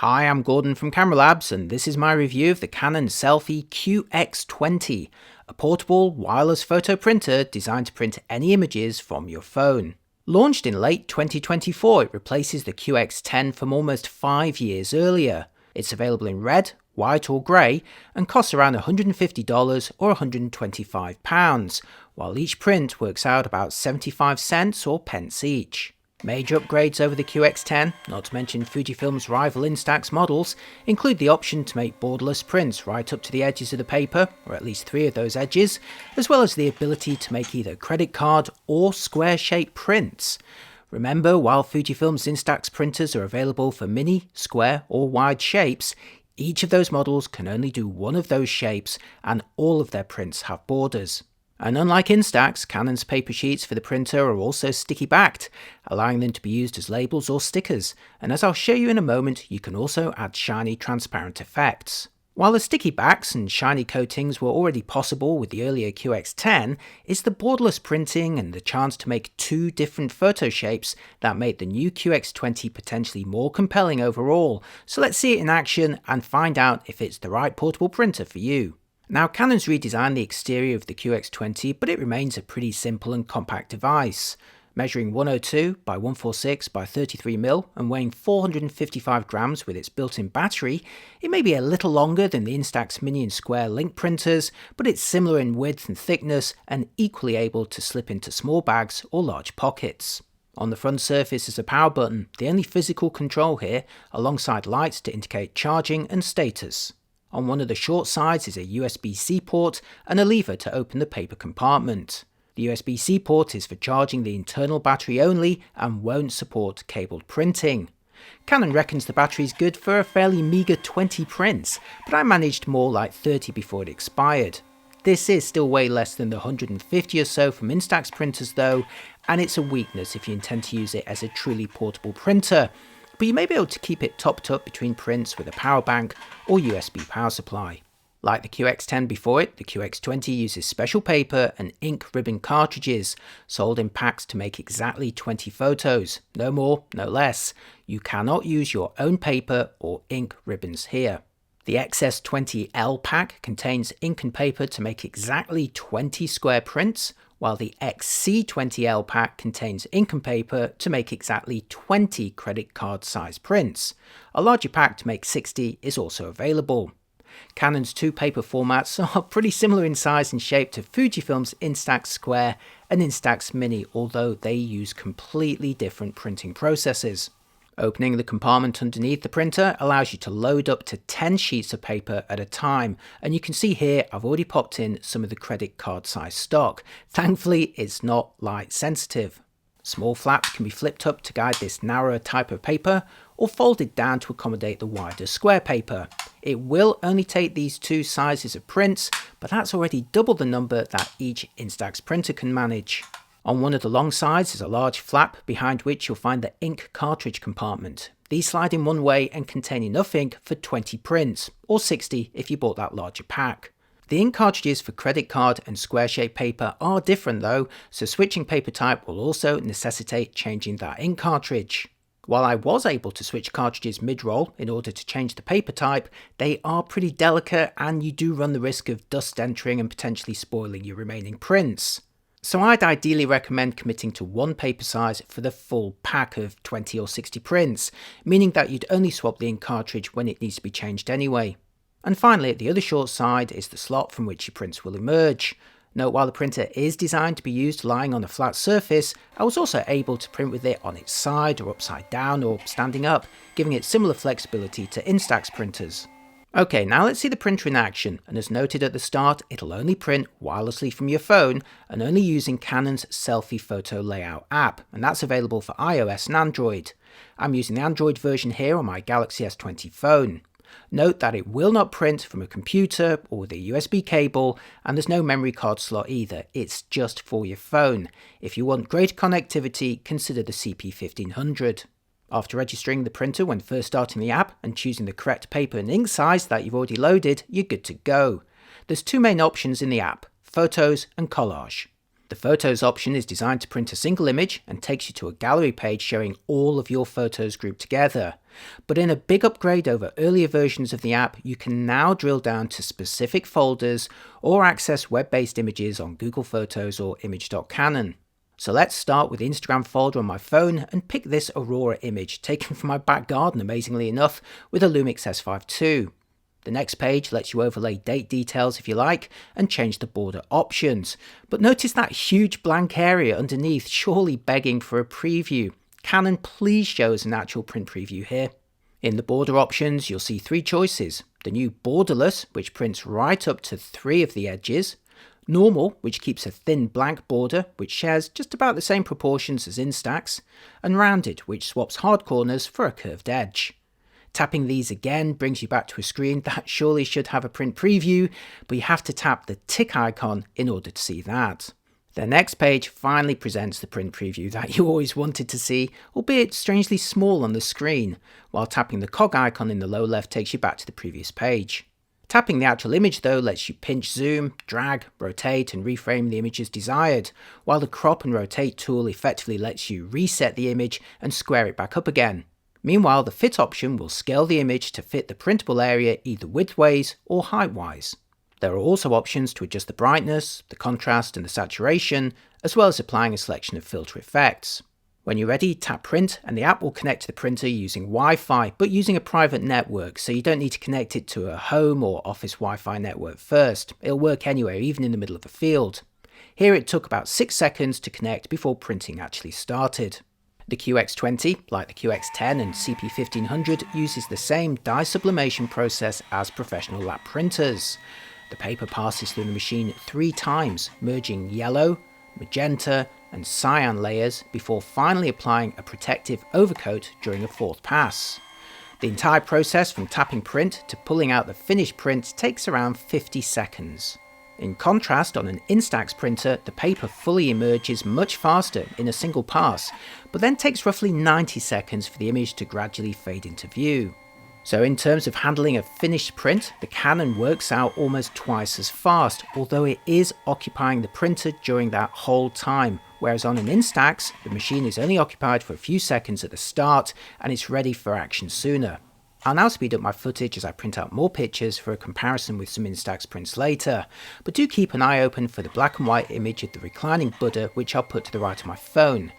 Hi, I'm Gordon from Camera Labs, and this is my review of the Canon SELPHY QX20, a portable wireless photo printer designed to print any images from your phone. Launched in late 2024, it replaces the QX10 from almost 5 years earlier. It's available in red, white or grey, and costs around $150 or £125, while each print works out about 75 cents or pence each. Major upgrades over the QX10, not to mention Fujifilm's rival Instax models, include the option to make borderless prints right up to the edges of the paper, or at least 3 of those edges, as well as the ability to make either credit card or square-shaped prints. Remember, while Fujifilm's Instax printers are available for mini, square or wide shapes, each of those models can only do one of those shapes, and all of their prints have borders. And unlike Instax, Canon's paper sheets for the printer are also sticky backed, allowing them to be used as labels or stickers, and as I'll show you in a moment, you can also add shiny transparent effects. While the sticky backs and shiny coatings were already possible with the earlier QX10, it's the borderless printing and the chance to make 2 different photo shapes that make the new QX20 potentially more compelling overall, so let's see it in action and find out if it's the right portable printer for you. Now, Canon's redesigned the exterior of the QX20, but it remains a pretty simple and compact device. Measuring 102 by 146 by 33mm and weighing 455 grams with its built-in battery, it may be a little longer than the Instax Mini and Square Link printers, but it's similar in width and thickness and equally able to slip into small bags or large pockets. On the front surface is a power button, the only physical control here, alongside lights to indicate charging and status. On one of the short sides is a USB-C port and a lever to open the paper compartment. The USB-C port is for charging the internal battery only and won't support cabled printing. Canon reckons the battery is good for a fairly meagre 20 prints, but I managed more like 30 before it expired. This is still way less than the 150 or so from Instax printers though, and it's a weakness if you intend to use it as a truly portable printer. But you may be able to keep it topped up between prints with a power bank or USB power supply. Like the QX10 before it, the QX20 uses special paper and ink ribbon cartridges, sold in packs to make exactly 20 photos, no more, no less. You cannot use your own paper or ink ribbons here. The XS20L pack contains ink and paper to make exactly 20 square prints, while the XC20L pack contains ink and paper to make exactly 20 credit card size prints. A larger pack to make 60 is also available. Canon's 2 paper formats are pretty similar in size and shape to Fujifilm's Instax Square and Instax Mini, although they use completely different printing processes. Opening the compartment underneath the printer allows you to load up to 10 sheets of paper at a time, and you can see here I've already popped in some of the credit card size stock. Thankfully it's not light sensitive. Small flaps can be flipped up to guide this narrower type of paper, or folded down to accommodate the wider square paper. It will only take these 2 sizes of prints, but that's already double the number that each Instax printer can manage. On one of the long sides is a large flap behind which you'll find the ink cartridge compartment. These slide in one way and contain enough ink for 20 prints, or 60 if you bought that larger pack. The ink cartridges for credit card and square-shaped paper are different though, so switching paper type will also necessitate changing that ink cartridge. While I was able to switch cartridges mid-roll in order to change the paper type, they are pretty delicate and you do run the risk of dust entering and potentially spoiling your remaining prints. So I'd ideally recommend committing to 1 paper size for the full pack of 20 or 60 prints, meaning that you'd only swap the ink cartridge when it needs to be changed anyway. And finally, at the other short side is the slot from which your prints will emerge. Note, while the printer is designed to be used lying on a flat surface, I was also able to print with it on its side or upside down or standing up, giving it similar flexibility to Instax printers. Okay, now let's see the printer in action, and as noted at the start, it'll only print wirelessly from your phone and only using Canon's SELPHY Photo Layout app, and that's available for iOS and Android. I'm using the Android version here on my Galaxy S20 phone. Note that it will not print from a computer or with a USB cable, and there's no memory card slot either, it's just for your phone. If you want greater connectivity, consider the CP1500. After registering the printer when first starting the app and choosing the correct paper and ink size that you've already loaded, you're good to go. There's 2 main options in the app, Photos and Collage. The Photos option is designed to print a single image and takes you to a gallery page showing all of your photos grouped together. But in a big upgrade over earlier versions of the app, you can now drill down to specific folders or access web-based images on Google Photos or image.canon. So let's start with the Instagram folder on my phone and pick this Aurora image taken from my back garden, amazingly enough, with a Lumix S5 II. The next page lets you overlay date details if you like and change the border options. But notice that huge blank area underneath, surely begging for a preview. Canon, please show us an actual print preview here. In the border options, you'll see three choices. The new borderless, which prints right up to 3 of the edges. Normal, which keeps a thin blank border, which shares just about the same proportions as instax. And rounded, which swaps hard corners for a curved edge. Tapping these again brings you back to a screen that surely should have a print preview, but you have to tap the tick icon in order to see that. The next page finally presents the print preview that you always wanted to see, albeit strangely small on the screen, while tapping the cog icon in the lower left takes you back to the previous page. Tapping the actual image though lets you pinch zoom, drag, rotate and reframe the image as desired, while the crop and rotate tool effectively lets you reset the image and square it back up again. Meanwhile, the fit option will scale the image to fit the printable area either widthways or heightwise. There are also options to adjust the brightness, the contrast and the saturation, as well as applying a selection of filter effects. When you're ready, tap print and the app will connect to the printer using Wi-Fi, but using a private network, so you don't need to connect it to a home or office Wi-Fi network first. It'll work anywhere, even in the middle of a field. Here it took about 6 seconds to connect before printing actually started. The QX20, like the QX10 and CP1500, uses the same dye sublimation process as professional lap printers. The paper passes through the machine 3 times, merging yellow, magenta and cyan layers before finally applying a protective overcoat during a 4th pass. The entire process from tapping print to pulling out the finished print takes around 50 seconds. In contrast, on an instax printer, the paper fully emerges much faster in a single pass, but then takes roughly 90 seconds for the image to gradually fade into view. So in terms of handling a finished print, the Canon works out almost twice as fast, although it is occupying the printer during that whole time, whereas on an instax, the machine is only occupied for a few seconds at the start and it's ready for action sooner. I'll now speed up my footage as I print out more pictures for a comparison with some instax prints later, but do keep an eye open for the black and white image of the reclining Buddha, which I'll put to the right of my phone.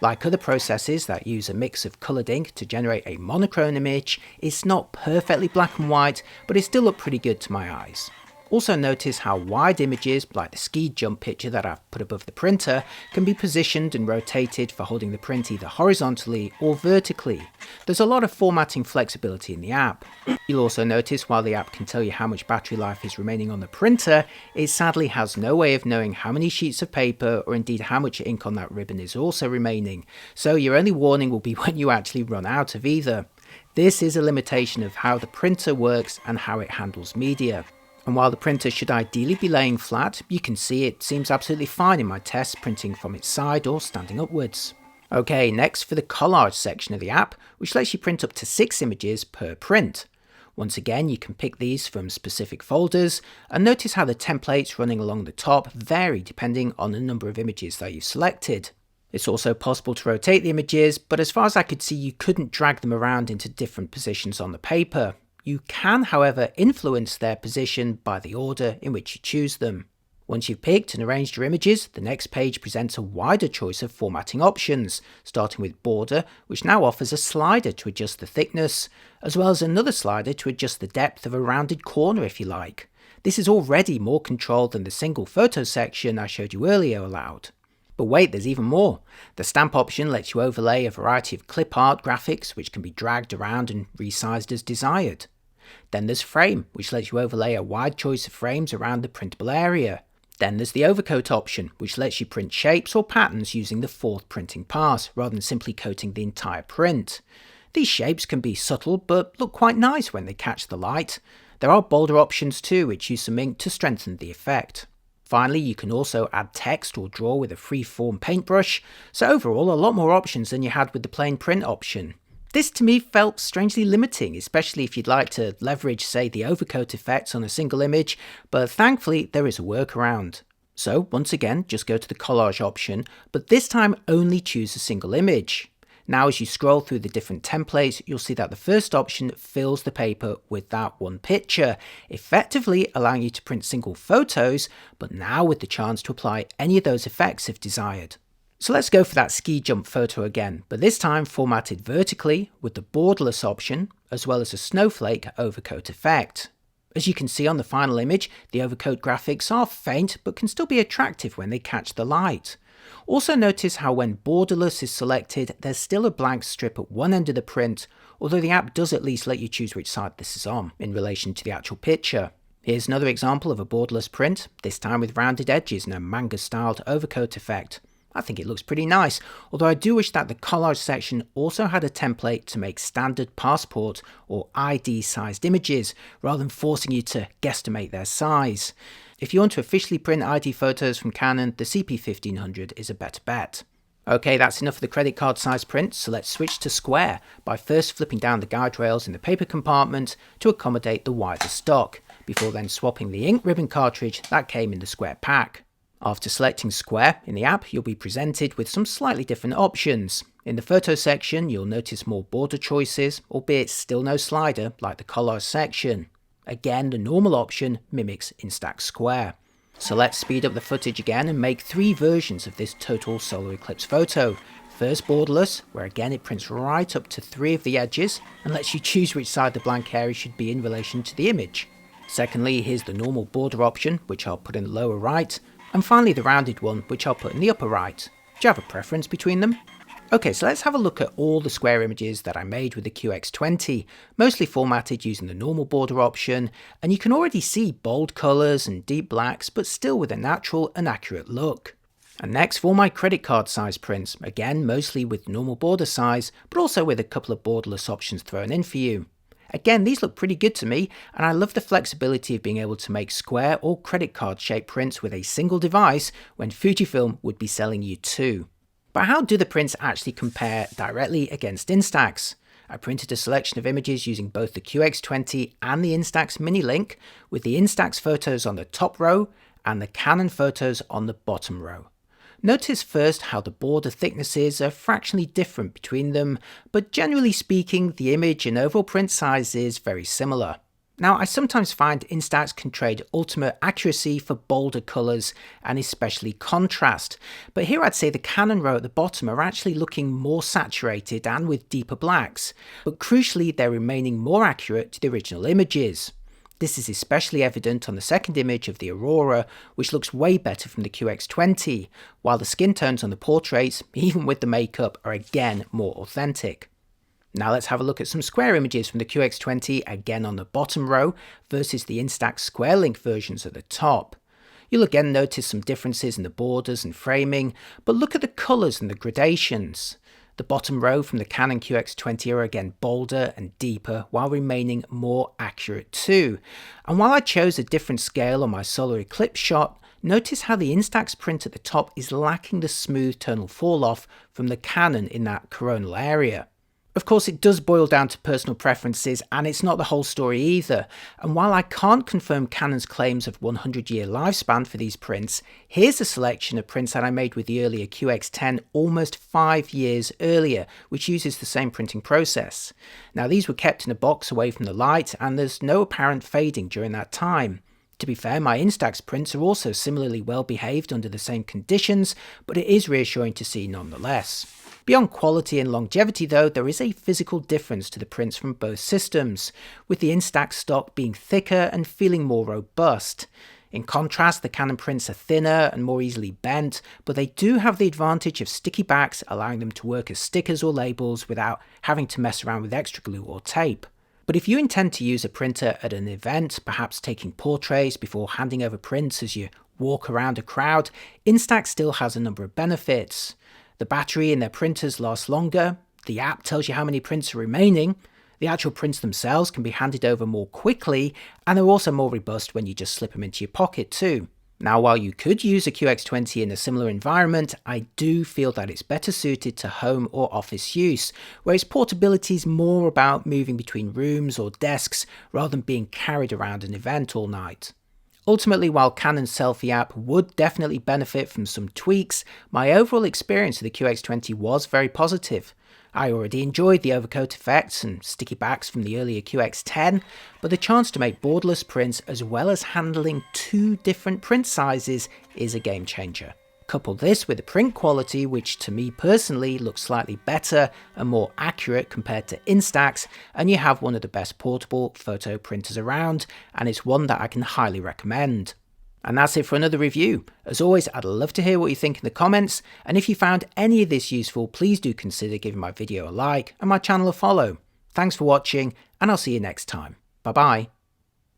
Like other processes that use a mix of coloured ink to generate a monochrome image, it's not perfectly black and white, but it still looked pretty good to my eyes. Also notice how wide images, like the ski jump picture that I've put above the printer, can be positioned and rotated for holding the print either horizontally or vertically. There's a lot of formatting flexibility in the app. You'll also notice while the app can tell you how much battery life is remaining on the printer, it sadly has no way of knowing how many sheets of paper or indeed how much ink on that ribbon is also remaining, so your only warning will be when you actually run out of either. This is a limitation of how the printer works and how it handles media. And while the printer should ideally be laying flat, you can see it seems absolutely fine in my tests printing from its side or standing upwards. Okay, next for the collage section of the app, which lets you print up to 6 images per print. Once again, you can pick these from specific folders, and notice how the templates running along the top vary depending on the number of images that you've selected. It's also possible to rotate the images, but as far as I could see, you couldn't drag them around into different positions on the paper. You can, however, influence their position by the order in which you choose them. Once you've picked and arranged your images, the next page presents a wider choice of formatting options, starting with border, which now offers a slider to adjust the thickness, as well as another slider to adjust the depth of a rounded corner if you like. This is already more controlled than the single photo section I showed you earlier allowed. But wait, there's even more. The stamp option lets you overlay a variety of clip art graphics which can be dragged around and resized as desired. Then there's frame, which lets you overlay a wide choice of frames around the printable area. Then there's the overcoat option, which lets you print shapes or patterns using the 4th printing pass, rather than simply coating the entire print. These shapes can be subtle, but look quite nice when they catch the light. There are bolder options too, which use some ink to strengthen the effect. Finally, you can also add text or draw with a free-form paintbrush, so overall a lot more options than you had with the plain print option. This to me felt strangely limiting, especially if you'd like to leverage, say, the overcoat effects on a single image, but thankfully there is a workaround. So once again, just go to the collage option, but this time only choose a single image. Now as you scroll through the different templates, you'll see that the first option fills the paper with that one picture, effectively allowing you to print single photos, but now with the chance to apply any of those effects if desired. So let's go for that ski jump photo again, but this time formatted vertically with the borderless option, as well as a snowflake overcoat effect. As you can see on the final image, the overcoat graphics are faint but can still be attractive when they catch the light. Also notice how when borderless is selected, there's still a blank strip at one end of the print, although the app does at least let you choose which side this is on in relation to the actual picture. Here's another example of a borderless print, this time with rounded edges and a manga-styled overcoat effect. I think it looks pretty nice, although I do wish that the collage section also had a template to make standard passport or ID sized images, rather than forcing you to guesstimate their size. If you want to officially print ID photos from Canon, the CP1500 is a better bet. Okay, that's enough of the credit card size print, so let's switch to square by first flipping down the guide rails in the paper compartment to accommodate the wider stock, before then swapping the ink ribbon cartridge that came in the square pack. After selecting square in the app, you'll be presented with some slightly different options. In the photo section, you'll notice more border choices, albeit still no slider like the collage section. Again, the normal option mimics instax square. So let's speed up the footage again and make 3 versions of this total solar eclipse photo. First borderless, where again it prints right up to 3 of the edges and lets you choose which side the blank area should be in relation to the image. Secondly, here's the normal border option, which I'll put in the lower right. And finally the rounded one, which I'll put in the upper right. Do you have a preference between them? Okay, so let's have a look at all the square images that I made with the QX20, mostly formatted using the normal border option, and you can already see bold colours and deep blacks, but still with a natural and accurate look. And next for my credit card size prints, again mostly with normal border size, but also with a couple of borderless options thrown in for you. Again, these look pretty good to me, and I love the flexibility of being able to make square or credit card shaped prints with a single device when Fujifilm would be selling you 2. But how do the prints actually compare directly against Instax? I printed a selection of images using both the QX20 and the Instax Mini Link, with the Instax photos on the top row and the Canon photos on the bottom row. Notice first how the border thicknesses are fractionally different between them, but generally speaking, the image and overall print size is very similar. Now, I sometimes find Instax can trade ultimate accuracy for bolder colours and especially contrast, but here I'd say the Canon row at the bottom are actually looking more saturated and with deeper blacks, but crucially they're remaining more accurate to the original images. This is especially evident on the second image of the Aurora, which looks way better from the QX20, while the skin tones on the portraits, even with the makeup, are again more authentic. Now let's have a look at some square images from the QX20, again on the bottom row, versus the Instax Square Link versions at the top. You'll again notice some differences in the borders and framing, but look at the colours and the gradations. The bottom row from the Canon QX20 are again bolder and deeper while remaining more accurate too. And while I chose a different scale on my solar eclipse shot, notice how the Instax print at the top is lacking the smooth tonal fall off from the Canon in that coronal area. Of course, it does boil down to personal preferences, and it's not the whole story either. And while I can't confirm Canon's claims of 100-year lifespan for these prints, here's a selection of prints that I made with the earlier QX10 almost 5 years earlier, which uses the same printing process. Now, these were kept in a box away from the light, and there's no apparent fading during that time. To be fair, my Instax prints are also similarly well behaved under the same conditions, but it is reassuring to see nonetheless. Beyond quality and longevity though, there is a physical difference to the prints from both systems, with the Instax stock being thicker and feeling more robust. In contrast, the Canon prints are thinner and more easily bent, but they do have the advantage of sticky backs, allowing them to work as stickers or labels without having to mess around with extra glue or tape. But if you intend to use a printer at an event, perhaps taking portraits before handing over prints as you walk around a crowd, Instax still has a number of benefits. The battery in their printers lasts longer, the app tells you how many prints are remaining, the actual prints themselves can be handed over more quickly, and they're also more robust when you just slip them into your pocket too. Now, while you could use a QX20 in a similar environment, I do feel that it's better suited to home or office use, where its portability is more about moving between rooms or desks rather than being carried around an event all night. Ultimately, while Canon SELPHY app would definitely benefit from some tweaks, my overall experience of the QX20 was very positive. I already enjoyed the overcoat effects and sticky backs from the earlier QX10, but the chance to make borderless prints as well as handling 2 different print sizes is a game changer. Couple this with the print quality, which to me personally looks slightly better and more accurate compared to Instax, and you have one of the best portable photo printers around, and it's one that I can highly recommend. And that's it for another review. As always, I'd love to hear what you think in the comments, and if you found any of this useful, please do consider giving my video a like and my channel a follow. Thanks for watching, and I'll see you next time. Bye bye.